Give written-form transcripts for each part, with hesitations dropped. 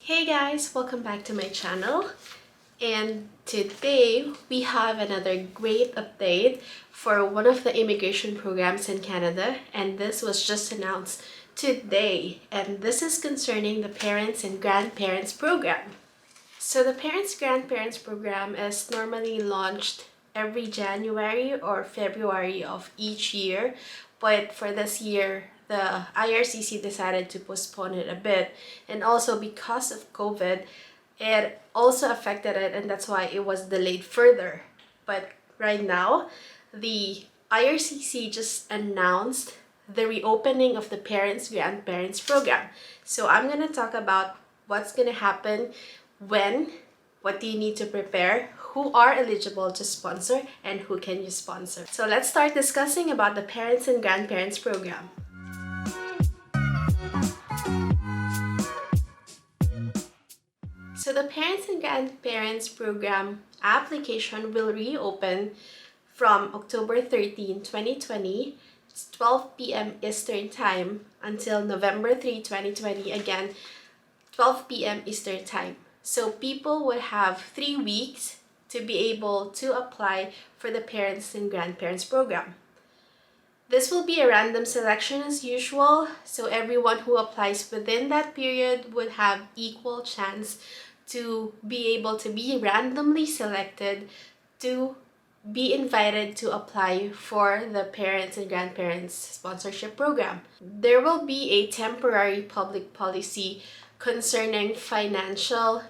Hey guys, welcome back to my channel. And today we have another great update for one of the immigration programs in Canada, and this was just announced today, and this is concerning the Parents and Grandparents program. So the Parents Grandparents program is normally launched every January or February of each year, but for this year the IRCC decided to postpone it a bit, and also because of COVID it also affected it, and that's why it was delayed further. But right now the IRCC just announced the reopening of the Parents Grandparents program. So I'm going to talk about what's going to happen, when, what do you need to prepare, who are eligible to sponsor, and who can you sponsor. So let's start discussing about the Parents and Grandparents program. So the Parents and Grandparents program application will reopen from October 13, 2020, 12 p.m. Eastern Time until November 3, 2020, again 12 p.m. Eastern Time. So people would have 3 weeks to be able to apply for the Parents and Grandparents program. This will be a random selection as usual, so everyone who applies within that period would have equal chance to be able to be randomly selected to be invited to apply for the Parents and Grandparents sponsorship program. There will be a temporary public policy concerning financial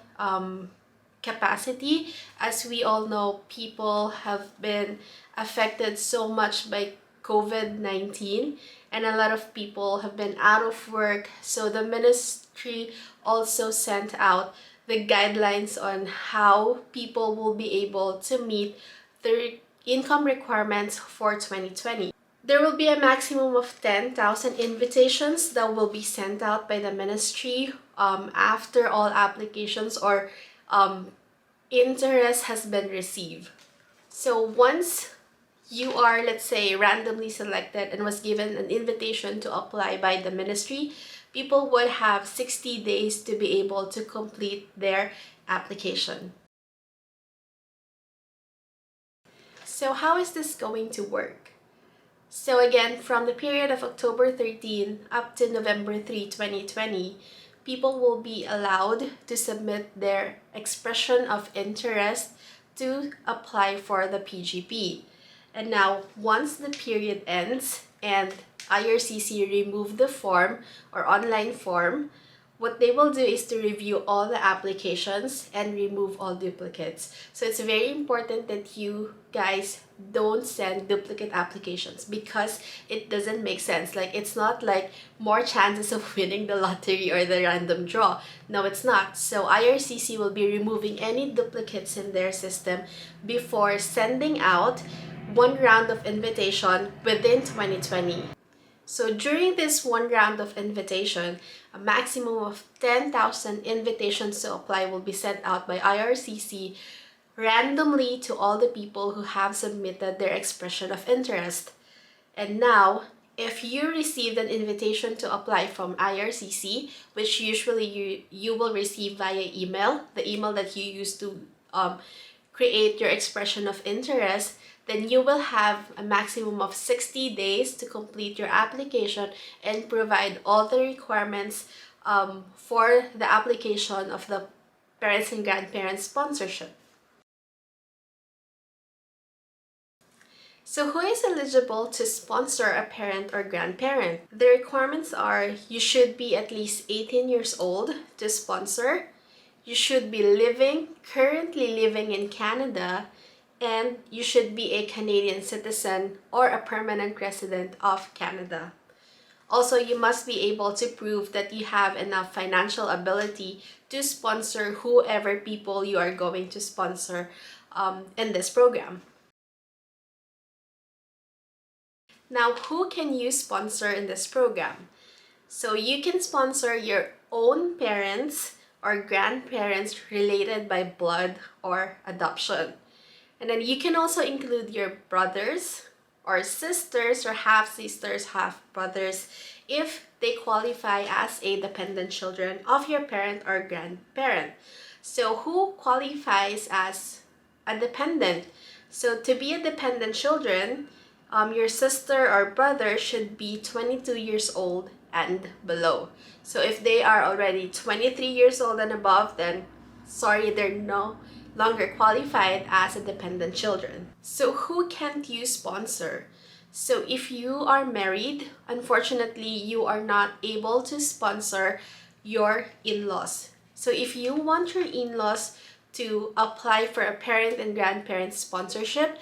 capacity. As we all know, people have been affected so much by COVID-19, and a lot of people have been out of work. So the ministry also sent out the guidelines on how people will be able to meet their income requirements for 2020. There will be a maximum of 10,000 invitations that will be sent out by the ministry after all applications or interest has been received. So once you are, let's say, randomly selected and was given an invitation to apply by the ministry, people would have 60 days to be able to complete their application. So how is this going to work? So again, from the period of October 13 up to November 3, 2020, people will be allowed to submit their expression of interest to apply for the PGP. And now, once the period ends and IRCC remove the form or online form, what they will do is to review all the applications and remove all duplicates. So it's very important that you guys don't send duplicate applications because it doesn't make sense. Like, it's not like more chances of winning the lottery or the random draw. No, it's not. So IRCC will be removing any duplicates in their system before sending out one round of invitation within 2020. So during this one round of invitation, a maximum of 10,000 invitations to apply will be sent out by IRCC randomly to all the people who have submitted their expression of interest. And now, if you received an invitation to apply from IRCC, which usually you will receive via email, the email that you use to create your expression of interest, then you will have a maximum of 60 days to complete your application and provide all the requirements for the application of the Parents and Grandparents sponsorship. So who is eligible to sponsor a parent or grandparent? The requirements are you should be at least 18 years old to sponsor, you should be currently living in Canada, and you should be a Canadian citizen or a permanent resident of Canada. Also, you must be able to prove that you have enough financial ability to sponsor whoever people you are going to sponsor in this program. Now, who can you sponsor in this program? So you can sponsor your own parents or grandparents related by blood or adoption. And then you can also include your brothers or sisters or half-sisters, half-brothers if they qualify as a dependent children of your parent or grandparent. So who qualifies as a dependent? So to be a dependent children, your sister or brother should be 22 years old and below. So if they are already 23 years old and above, then sorry, they're no longer qualified as a dependent children. So who can't you sponsor? So if you are married, unfortunately, you are not able to sponsor your in-laws. So if you want your in-laws to apply for a parent and grandparent sponsorship,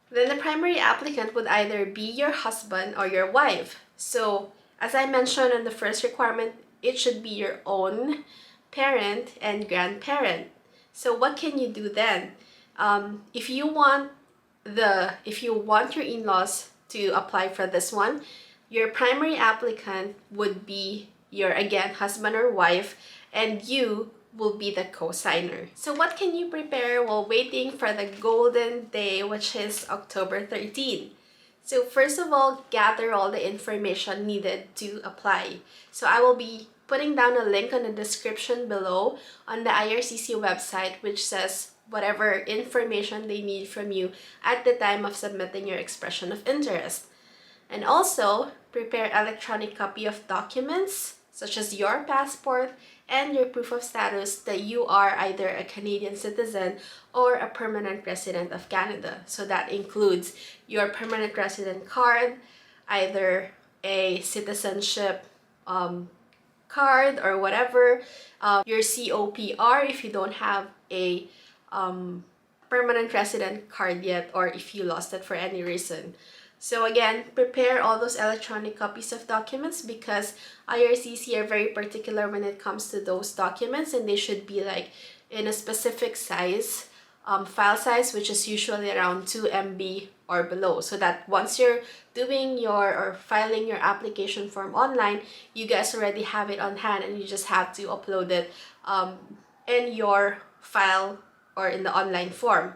then the primary applicant would either be your husband or your wife. So as I mentioned in the first requirement, it should be your own parent and grandparent. So what can you do then? If you want your in-laws to apply for this one, your primary applicant would be your, again, husband or wife, and you will be the co-signer. So what can you prepare while waiting for the golden day, which is October 13? So first of all, gather all the information needed to apply. So I will be putting down a link on the description below on the IRCC website, which says whatever information they need from you at the time of submitting your expression of interest. And also, prepare electronic copy of documents such as your passport and your proof of status that you are either a Canadian citizen or a permanent resident of Canada. So that includes your permanent resident card, either a citizenship card or whatever, your COPR if you don't have a permanent resident card yet, or if you lost it for any reason. So again, prepare all those electronic copies of documents because IRCC are very particular when it comes to those documents, and they should be like in a specific size, file size, which is usually around 2 MB or below, so that once you're doing or filing your application form online, you guys already have it on hand and you just have to upload it in your file or in the online form.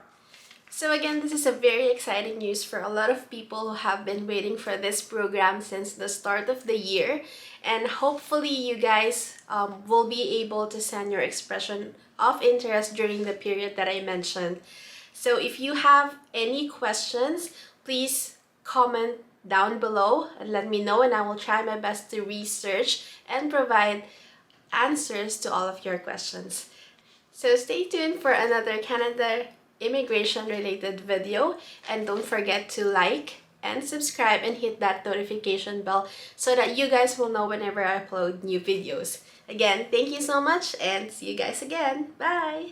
So again, this is a very exciting news for a lot of people who have been waiting for this program since the start of the year, and hopefully you guys will be able to send your expression of interest during the period that I mentioned. So if you have any questions, please comment down below and let me know, and I will try my best to research and provide answers to all of your questions. So stay tuned for another Canada immigration related video, and don't forget to like and subscribe and hit that notification bell so that you guys will know whenever I upload new videos. Again, thank you so much and see you guys again. Bye!